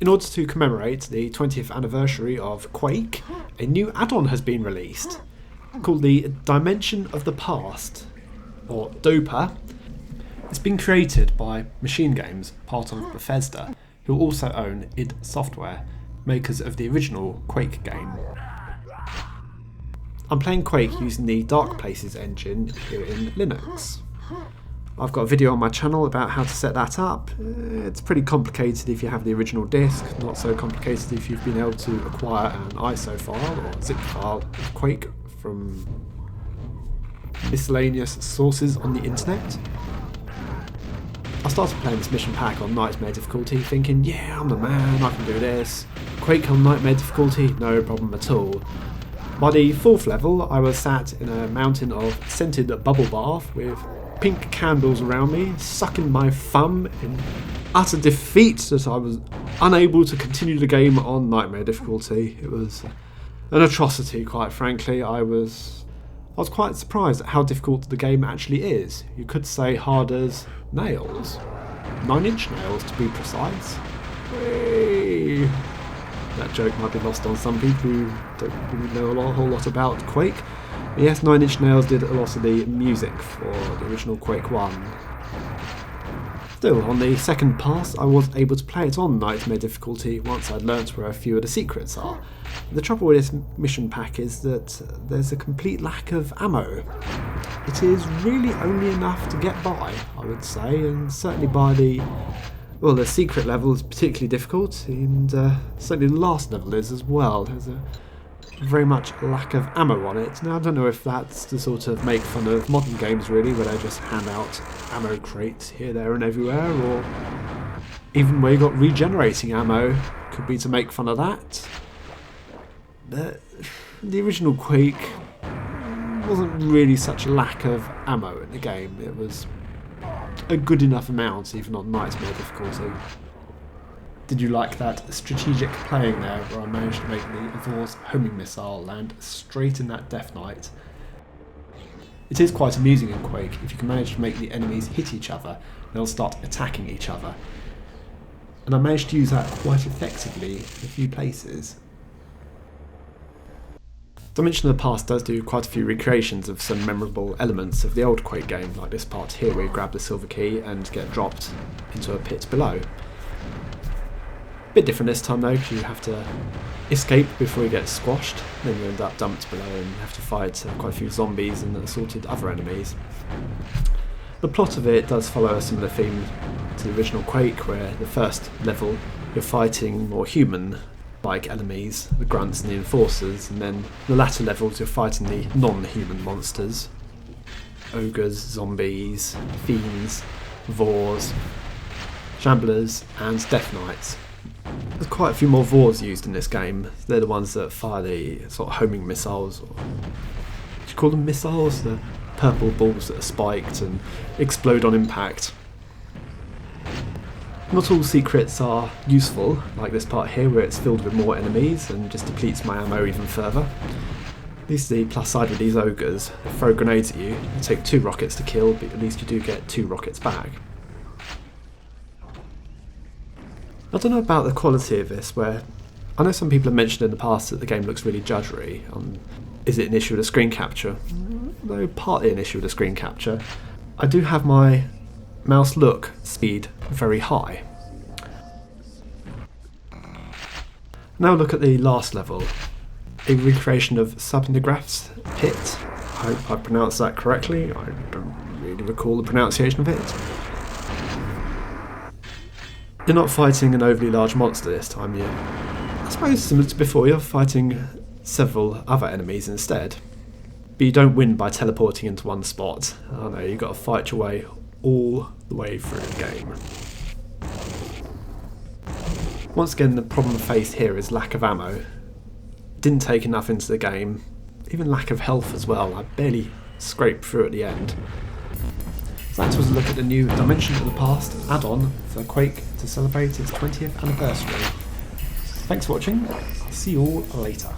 In order to commemorate the 20th anniversary of Quake, a new add-on has been released called the Dimension of the Past, or DOPA. It's been created by MachineGames, part of Bethesda, who also own id Software, makers of the original Quake game. I'm playing Quake using the Darkplaces engine here in Linux. I've got a video on my channel about how to set that up. It's pretty complicated if you have the original disk, not so complicated if you've been able to acquire an ISO file or zip file of Quake from miscellaneous sources on the internet. I started playing this mission pack on Nightmare difficulty thinking, yeah, I'm the man, I can do this. Quake on Nightmare difficulty, no problem at all. By the 4th level, I was sat in a mountain of scented bubble bath with pink candles around me, sucking my thumb in utter defeat that I was unable to continue the game on Nightmare difficulty. It was an atrocity, quite frankly. I was quite surprised at how difficult the game actually is. You could say hard as nails. 9-inch nails to be precise. Whee! That joke might be lost on some people who don't really know a whole lot about Quake. But yes, 9-inch nails did a lot of the music for the original Quake 1. Still, on the second pass, I was able to play it on Nightmare difficulty once I'd learnt where a few of the secrets are. The trouble with this mission pack is that there's a complete lack of ammo. It is really only enough to get by, I would say, and certainly by the secret level is particularly difficult, and certainly the last level is as well. There's a very much lack of ammo on it. Now, I don't know if that's to sort of make fun of modern games, really, where they just hand out ammo crates here, there and everywhere, or even where you got regenerating ammo. Could be to make fun of that. But the original Quake wasn't really such a lack of ammo in the game. It was a good enough amount, even on Nightmare difficulty. Did you like that strategic playing there, where I managed to make the Vor's homing missile land straight in that Death Knight? It is quite amusing in Quake. If you can manage to make the enemies hit each other, they'll start attacking each other. And I managed to use that quite effectively in a few places. Dimension of the Past does do quite a few recreations of some memorable elements of the old Quake game, like this part here where you grab the silver key and get dropped into a pit below. Bit different this time though, because you have to escape before you get squashed, then you end up dumped below and you have to fight quite a few zombies and assorted other enemies. The plot of it does follow a similar theme to the original Quake, where the first level you're fighting more human-like enemies, the grunts and the enforcers, and then the latter levels you're fighting the non-human monsters. Ogres, zombies, fiends, Vors, Shamblers and Death Knights. There's quite a few more Vors used in this game. They're the ones that fire the sort of homing missiles. Or, do you call them missiles? The purple balls that are spiked and explode on impact. Not all secrets are useful, like this part here where it's filled with more enemies and just depletes my ammo even further. At least the plus side with these ogres, they throw grenades at you. You take 2 rockets to kill, but at least you do get 2 rockets back. I don't know about the quality of this, where I know some people have mentioned in the past that the game looks really juddery. Is it an issue with the screen capture? No, partly an issue with the screen capture. I do have my mouse look speed very high. Now look at the last level, a recreation of Subnigraph's pit. I hope I pronounced that correctly. I don't really recall the pronunciation of it. You're not fighting an overly large monster this time, I suppose similar to before, you're fighting several other enemies instead. But you don't win by teleporting into one spot. Oh no, you've got to fight your way all the way through the game. Once again, the problem faced here is lack of ammo. Didn't take enough into the game, even lack of health as well. I barely scraped through at the end. So that was a look at the new Dimension of the Past add-on for Quake to celebrate its 20th anniversary. Thanks for watching, see you all later.